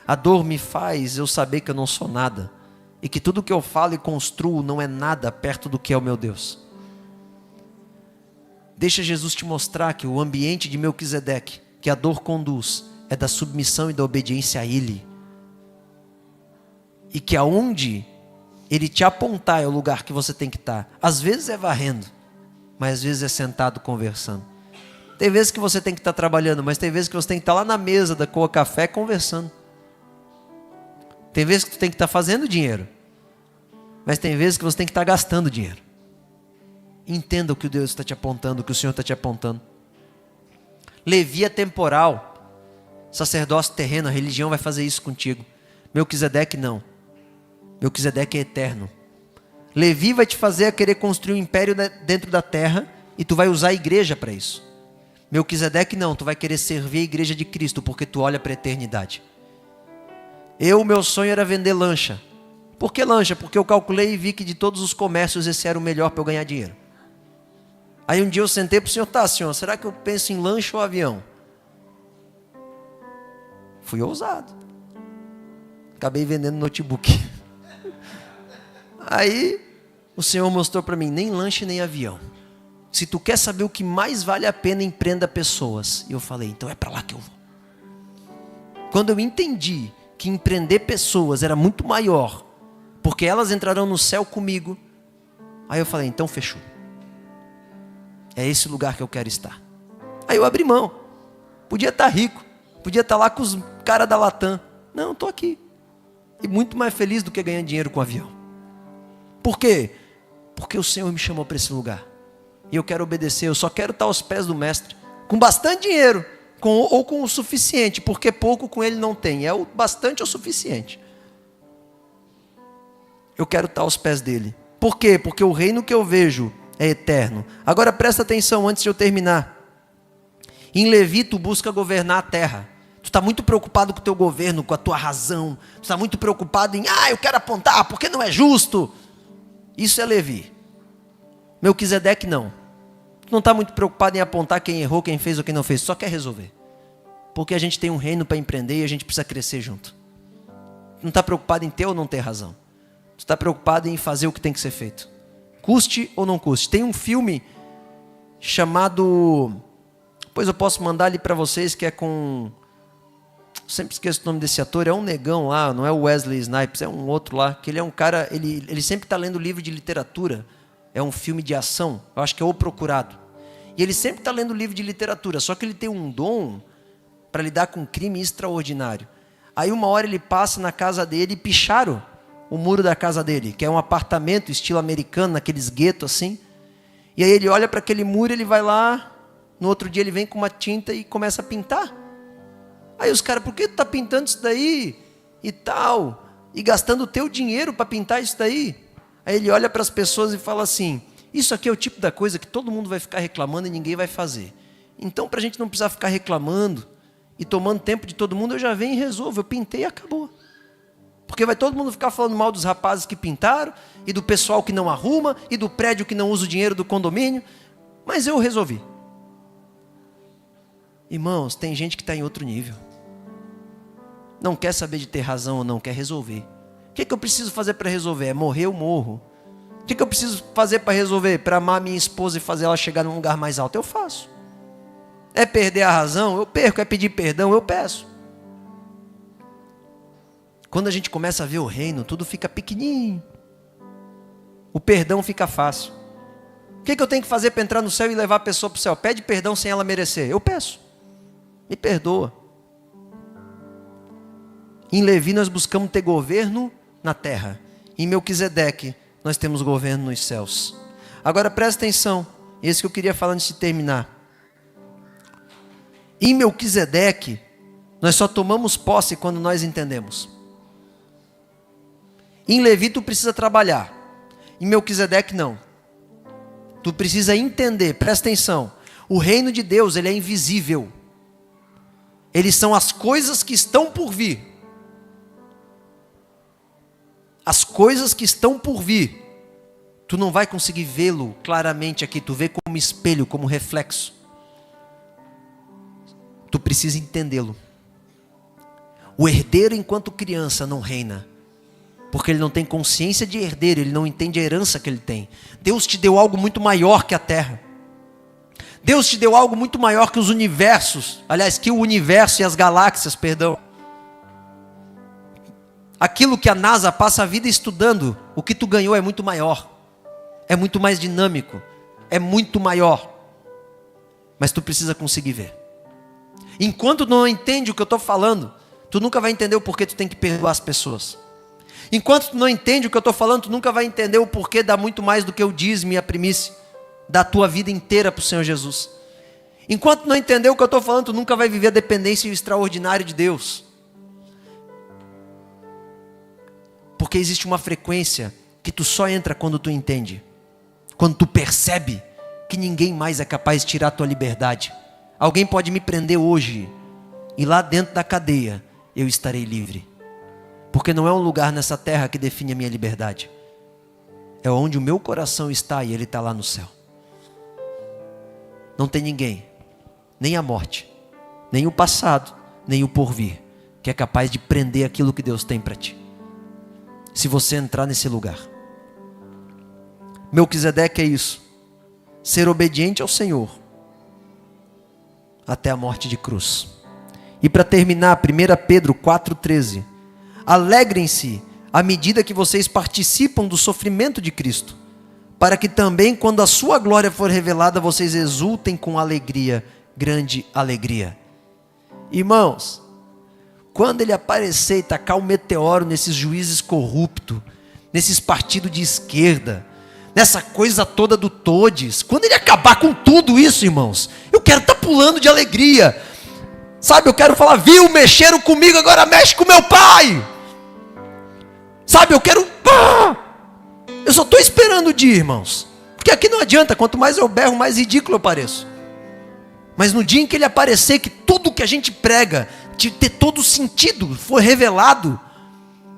A: A dor me faz eu saber que eu não sou nada. E que tudo que eu falo e construo não é nada perto do que é o meu Deus. Deixa Jesus te mostrar que o ambiente de Melquisedeque, que a dor conduz, é da submissão e da obediência a Ele. E que aonde Ele te apontar é o lugar que você tem que estar. Às vezes é varrendo, mas às vezes é sentado conversando. Tem vezes que você tem que estar trabalhando, mas tem vezes que você tem que estar lá na mesa da Coa Café conversando. Tem vezes que você tem que estar fazendo dinheiro, mas tem vezes que você tem que estar gastando dinheiro. Entenda o que Deus está te apontando, o que o Senhor está te apontando. Levi é temporal, sacerdócio terreno, a religião vai fazer isso contigo. Melquisedeque não. Melquisedeque é eterno. Levi vai te fazer a querer construir um império dentro da terra e tu vai usar a igreja para isso. Melquisedeque não, tu vai querer servir a igreja de Cristo, porque tu olha para a eternidade. Meu sonho era vender lancha. Por que lancha? Porque eu calculei e vi que de todos os comércios esse era o melhor para eu ganhar dinheiro. Aí um dia eu sentei para o senhor, senhor, será que eu penso em lancha ou avião? Fui ousado. Acabei vendendo notebook. Aí o senhor mostrou para mim, nem lanche nem avião. Se tu quer saber o que mais vale a pena, empreenda pessoas. E eu falei, então é para lá que eu vou. Quando eu entendi que empreender pessoas era muito maior, porque elas entrarão no céu comigo, aí eu falei, então fechou. É esse lugar que eu quero estar. Aí eu abri mão. Podia estar rico, podia estar lá com os caras da Latam. Não, estou aqui. E muito mais feliz do que ganhar dinheiro com avião. Por quê? Porque o Senhor me chamou para esse lugar. E eu quero obedecer, eu só quero estar aos pés do mestre. Com bastante dinheiro, ou com o suficiente, porque pouco com ele não tem. É o bastante ou suficiente. Eu quero estar aos pés dele. Por quê? Porque o reino que eu vejo é eterno. Agora presta atenção antes de eu terminar. Em Levi tu busca governar a terra. Tu está muito preocupado com o teu governo, com a tua razão. Tu está muito preocupado em, eu quero apontar, porque não é justo. Isso é Levi. Melquisedeque não. Tu não está muito preocupado em apontar quem errou, quem fez ou quem não fez. Só quer resolver. Porque a gente tem um reino para empreender e a gente precisa crescer junto. Tu não está preocupado em ter ou não ter razão. Tu está preocupado em fazer o que tem que ser feito. Custe ou não custe. Tem um filme chamado... Depois eu posso mandar ali para vocês, que é com... Sempre esqueço o nome desse ator. É um negão lá, não é o Wesley Snipes, é um outro lá. Que ele é um cara... Ele sempre está lendo livro de literatura. É um filme de ação. Eu acho que é O Procurado. E ele sempre está lendo livro de literatura. Só que ele tem um dom para lidar com crime extraordinário. Aí uma hora ele passa na casa dele e picharam o muro da casa dele, que é um apartamento estilo americano, naqueles guetos assim. E aí ele olha para aquele muro, ele vai lá, no outro dia ele vem com uma tinta e começa a pintar. Aí os caras, por que tu tá pintando isso daí? E tal, e gastando o teu dinheiro para pintar isso daí? Aí ele olha para as pessoas e fala assim, isso aqui é o tipo da coisa que todo mundo vai ficar reclamando e ninguém vai fazer. Então, para a gente não precisar ficar reclamando e tomando tempo de todo mundo, eu já venho e resolvo, eu pintei e acabou. Porque vai todo mundo ficar falando mal dos rapazes que pintaram, e do pessoal que não arruma, e do prédio que não usa o dinheiro do condomínio. Mas eu resolvi. Irmãos, tem gente que está em outro nível. Não quer saber de ter razão ou não, quer resolver. O que eu preciso fazer para resolver? É morrer, eu morro. O que eu preciso fazer para resolver? Para amar minha esposa e fazer ela chegar num lugar mais alto? Eu faço. É perder a razão? Eu perco. É pedir perdão? Eu peço. Quando a gente começa a ver o reino, tudo fica pequenininho. O perdão fica fácil. O que eu tenho que fazer para entrar no céu e levar a pessoa para o céu? Pede perdão sem ela merecer. Eu peço. Me perdoa. Em Levi nós buscamos ter governo na terra. Em Melquisedeque nós temos governo nos céus. Agora presta atenção. Esse que eu queria falar antes de terminar. Em Melquisedeque nós só tomamos posse quando nós entendemos. Em Levi tu precisa trabalhar. Em Melquisedeque não. Tu precisa entender, presta atenção. O reino de Deus, ele é invisível. Eles são as coisas que estão por vir. As coisas que estão por vir. Tu não vai conseguir vê-lo claramente aqui. Tu vê como espelho, como reflexo. Tu precisa entendê-lo. O herdeiro enquanto criança não reina. Porque ele não tem consciência de herdeiro, ele não entende a herança que ele tem. Deus te deu algo muito maior que a terra. Deus te deu algo muito maior que os universos. Aliás, que o universo e as galáxias, perdão. Aquilo que a NASA passa a vida estudando, o que tu ganhou é muito maior. É muito mais dinâmico. É muito maior. Mas tu precisa conseguir ver. Enquanto tu não entende o que eu estou falando, tu nunca vai entender o porquê tu tem que perdoar as pessoas. Enquanto tu não entende o que eu estou falando, tu nunca vai entender o porquê dá muito mais do que o dízimo e a primícia da tua vida inteira para o Senhor Jesus. Enquanto tu não entender o que eu estou falando, tu nunca vai viver a dependência e o extraordinário de Deus. Porque existe uma frequência que tu só entra quando tu entende. Quando tu percebe que ninguém mais é capaz de tirar a tua liberdade. Alguém pode me prender hoje, e lá dentro da cadeia eu estarei livre. Porque não é um lugar nessa terra que define a minha liberdade. É onde o meu coração está e ele está lá no céu. Não tem ninguém, nem a morte, nem o passado, nem o porvir, que é capaz de prender aquilo que Deus tem para ti. Se você entrar nesse lugar. Melquisedeque é isso. Ser obediente ao Senhor até a morte de cruz. E para terminar, 1 Pedro 4,13. Alegrem-se à medida que vocês participam do sofrimento de Cristo, para que também, quando a sua glória for revelada, vocês exultem com alegria, grande alegria. Irmãos, quando ele aparecer e tacar um meteoro nesses juízes corruptos, nesses partidos de esquerda, nessa coisa toda do Todes, quando ele acabar com tudo isso, irmãos, eu quero estar pulando de alegria. Sabe, eu quero falar, viu, mexeram comigo, agora mexe com meu pai. Sabe, eu quero... Eu só estou esperando o dia, irmãos. Porque aqui não adianta, quanto mais eu berro, mais ridículo eu pareço. Mas no dia em que ele aparecer, que tudo que a gente prega, de ter todo sentido, for revelado,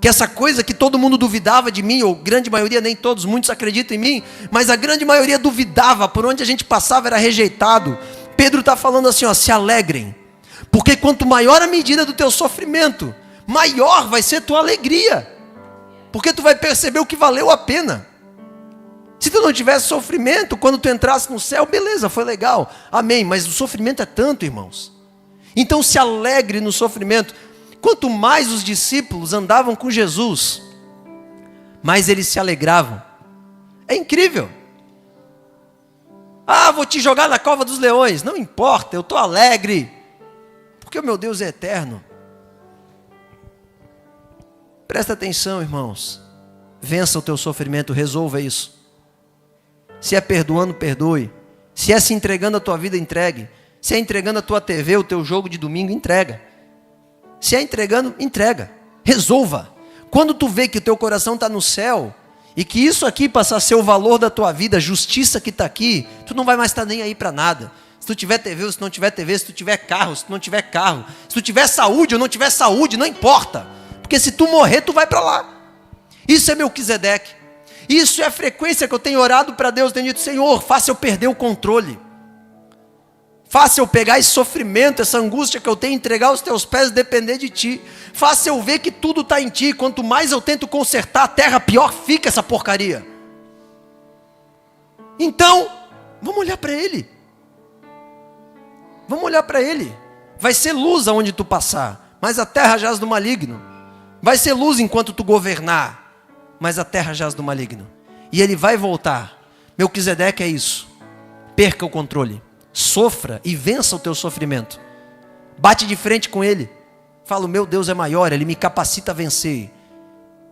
A: que essa coisa que todo mundo duvidava de mim, ou grande maioria, nem todos, muitos acreditam em mim, mas a grande maioria duvidava, por onde a gente passava era rejeitado. Pedro está falando assim, ó, se alegrem, porque quanto maior a medida do teu sofrimento, maior vai ser tua alegria, porque tu vai perceber o que valeu a pena. Se tu não tivesse sofrimento, quando tu entrasse no céu, beleza, foi legal, amém, mas o sofrimento é tanto, irmãos. Então se alegre no sofrimento. Quanto mais os discípulos andavam com Jesus, mais eles se alegravam. É incrível. Ah, vou te jogar na cova dos leões. Não importa, eu estou alegre, porque o meu Deus é eterno. Presta atenção, irmãos. Vença o teu sofrimento, resolva isso. Se é perdoando, perdoe. Se é se entregando a tua vida, entregue. Se é entregando a tua TV, o teu jogo de domingo, entrega. Se é entregando, entrega. Resolva. Quando tu vê que o teu coração está no céu, e que isso aqui passa a ser o valor da tua vida, a justiça que está aqui, tu não vai mais estar nem aí para nada. Se tu tiver TV ou se não tiver TV, se tu tiver carro, se tu não tiver carro, se tu tiver saúde ou não tiver saúde, não importa. Porque se tu morrer, tu vai para lá. Isso é Melquisedeque. Isso é a frequência que eu tenho orado para Deus, tenho dito, Senhor, faça eu perder o controle. Faça eu pegar esse sofrimento, essa angústia que eu tenho, entregar aos teus pés e depender de ti. Faça eu ver que tudo está em ti. Quanto mais eu tento consertar a terra, pior fica essa porcaria. Então, vamos olhar para Ele. Vamos olhar para Ele. Vai ser luz aonde tu passar, mas a terra jaz do maligno. Vai ser luz enquanto tu governar, mas a terra jaz do maligno. E Ele vai voltar. Melquisedeque é isso. Perca o controle. Sofra e vença o teu sofrimento. Bate de frente com Ele. Fala, o meu Deus é maior, Ele me capacita a vencer.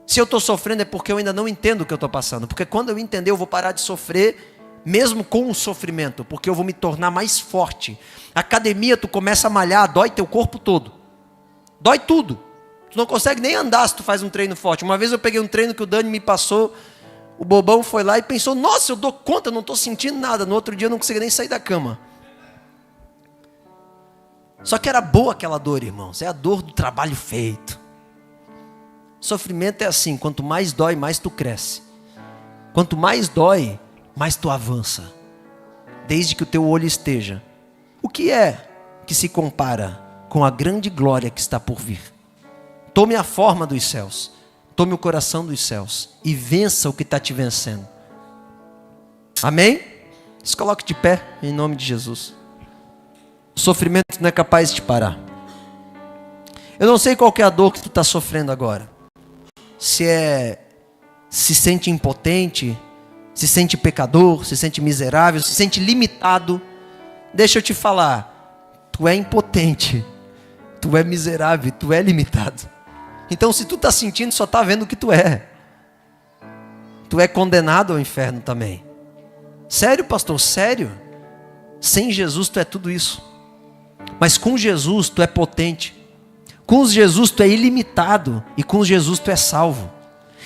A: Se eu estou sofrendo é porque eu ainda não entendo o que eu estou passando. Porque quando eu entender eu vou parar de sofrer, mesmo com o sofrimento. Porque eu vou me tornar mais forte. Academia, tu começa a malhar, dói teu corpo todo. Dói tudo. Tu não consegue nem andar se tu faz um treino forte. Uma vez eu peguei um treino que o Dani me passou. O bobão foi lá e pensou, nossa, eu dou conta, eu não estou sentindo nada. No outro dia eu não consegui nem sair da cama. Só que era boa aquela dor, irmãos. É a dor do trabalho feito. Sofrimento é assim, quanto mais dói, mais tu cresce. Quanto mais dói, mais tu avança. Desde que o teu olho esteja. O que é que se compara com a grande glória que está por vir? Tome a forma dos céus. Tome o coração dos céus. E vença o que está te vencendo. Amém? Se coloque de pé, em nome de Jesus. O sofrimento não é capaz de te parar. Eu não sei qual que é a dor que tu está sofrendo agora. Se sente impotente, se sente pecador, se sente miserável, se sente limitado. Deixa eu te falar, tu é impotente, tu é miserável, tu é limitado. Então se tu está sentindo, só está vendo o que tu é. Tu é condenado ao inferno também. Sério, pastor? Sério? Sem Jesus tu é tudo isso. Mas com Jesus tu é potente. Com Jesus tu é ilimitado. E com Jesus tu é salvo.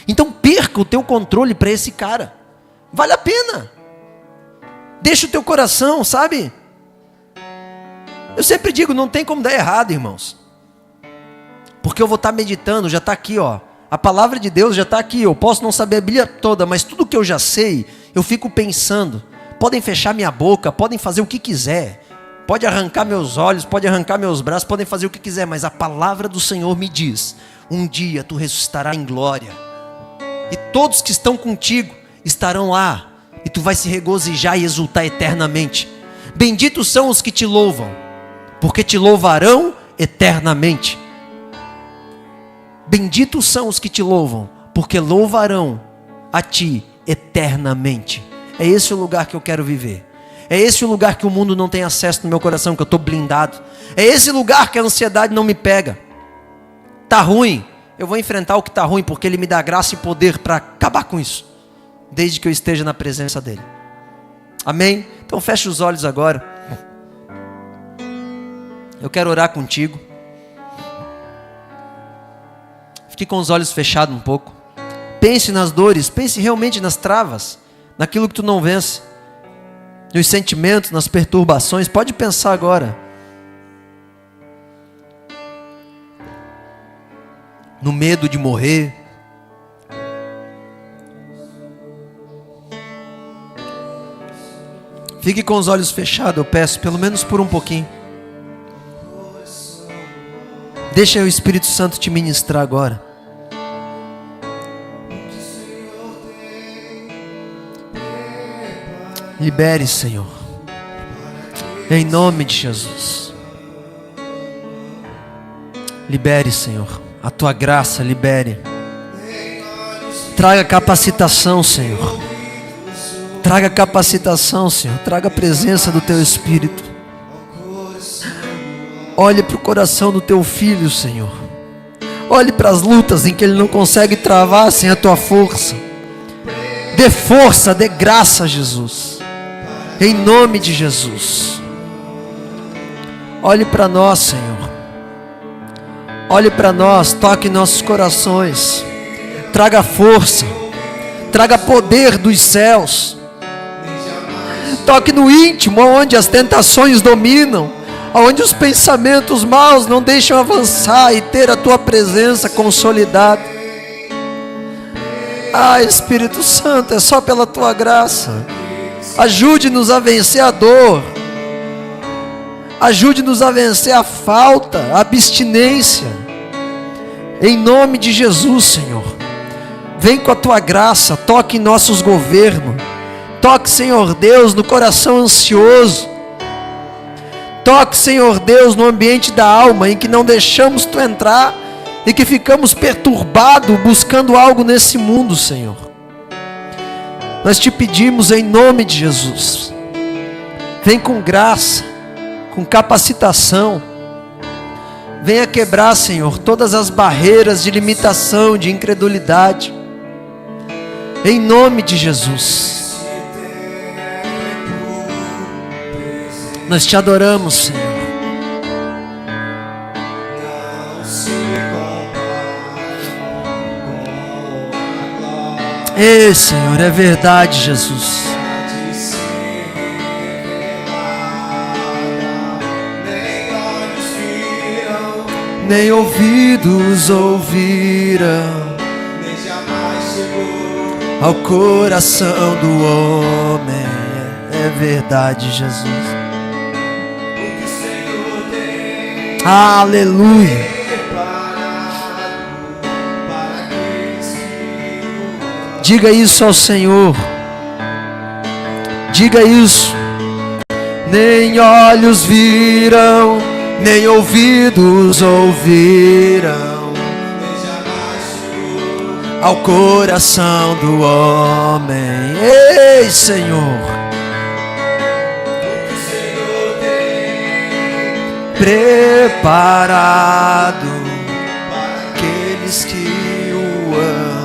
A: Então perca o teu controle para esse cara. Vale a pena. Deixa o teu coração, sabe? Eu sempre digo, não tem como dar errado, irmãos. Porque eu vou estar meditando, já está aqui, ó. A palavra de Deus já está aqui. Eu posso não saber a Bíblia toda, mas tudo que eu já sei, eu fico pensando. Podem fechar minha boca, podem fazer o que quiser. Pode arrancar meus olhos, pode arrancar meus braços, podem fazer o que quiser. Mas a palavra do Senhor me diz, um dia tu ressuscitarás em glória. E todos que estão contigo estarão lá. E tu vai se regozijar e exultar eternamente. Benditos são os que te louvam, porque te louvarão eternamente. Benditos são os que te louvam, porque louvarão a ti eternamente. É esse o lugar que eu quero viver. É esse o lugar que o mundo não tem acesso no meu coração, que eu estou blindado. É esse lugar que a ansiedade não me pega. Está ruim, eu vou enfrentar o que está ruim, porque Ele me dá graça e poder para acabar com isso, desde que eu esteja na presença dEle. Amém? Então feche os olhos agora. Eu quero orar contigo. Fique com os olhos fechados um pouco. Pense nas dores, pense realmente nas travas, naquilo que tu não vence, nos sentimentos, nas perturbações. Pode pensar agora. No medo de morrer. Fique com os olhos fechados, eu peço, pelo menos por um pouquinho. Deixa o Espírito Santo te ministrar agora. Libere, Senhor. Em nome de Jesus. Libere, Senhor. A tua graça, libere. Traga capacitação, Senhor. Traga capacitação, Senhor. Traga a presença do teu Espírito. Olhe para o coração do teu filho, Senhor. Olhe para as lutas em que ele não consegue travar sem a tua força. Dê força, dê graça, Jesus. Em nome de Jesus. Olhe para nós, Senhor. Olhe para nós, toque nossos corações. Traga força. Traga poder dos céus. Toque no íntimo, onde as tentações dominam, onde os pensamentos maus não deixam avançar e ter a tua presença consolidada. Espírito Santo, é só pela tua graça. Ajude-nos a vencer a dor. Ajude-nos a vencer a falta, a abstinência. Em nome de Jesus, Senhor. Vem com a tua graça, toque em nossos governos. Toque, Senhor Deus, no coração ansioso. Toque, Senhor Deus, no ambiente da alma em que não deixamos tu entrar e que ficamos perturbados buscando algo nesse mundo, Senhor. Nós te pedimos em nome de Jesus. Vem com graça, com capacitação. Venha quebrar, Senhor, todas as barreiras de limitação, de incredulidade. Em nome de Jesus. Nós te adoramos, Senhor. Ei, Senhor, é verdade, Jesus. Nem ouvidos ouviram, nem jamais chegou ao coração do homem. É verdade, Jesus. Aleluia. Diga isso ao Senhor. Diga isso. Nem olhos viram, nem ouvidos ouviram, ao coração do homem. Ei, Senhor. Preparado para aqueles que o amam.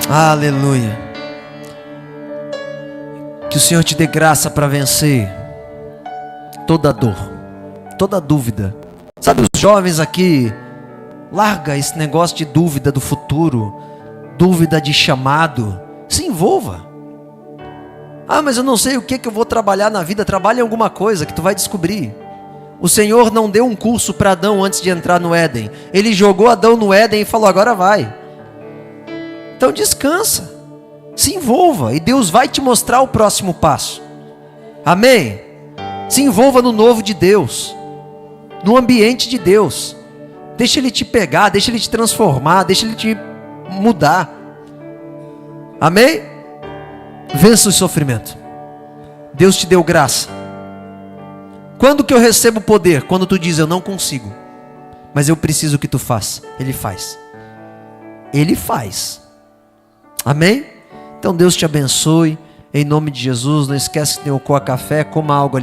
A: Aleluia. Que o Senhor te dê graça para vencer toda dor, toda dúvida. Sabe, os jovens aqui, larga esse negócio de dúvida do futuro, dúvida de chamado. Se envolva. Mas eu não sei o que eu vou trabalhar na vida. Trabalhe em alguma coisa que tu vai descobrir. O Senhor não deu um curso para Adão antes de entrar no Éden. Ele jogou Adão no Éden e falou: agora vai. Então descansa, se envolva, e Deus vai te mostrar o próximo passo. Amém? Se envolva no novo de Deus, no ambiente de Deus. Deixa Ele te pegar, deixa Ele te transformar, deixa Ele te mudar. Amém? Vença o sofrimento. Deus te deu graça. Quando que eu recebo poder? Quando tu diz: eu não consigo, mas eu preciso que tu faça. Ele faz. Ele faz. Amém? Então Deus te abençoe. Em nome de Jesus. Não esquece que tem o Coa Café. Coma algo ali.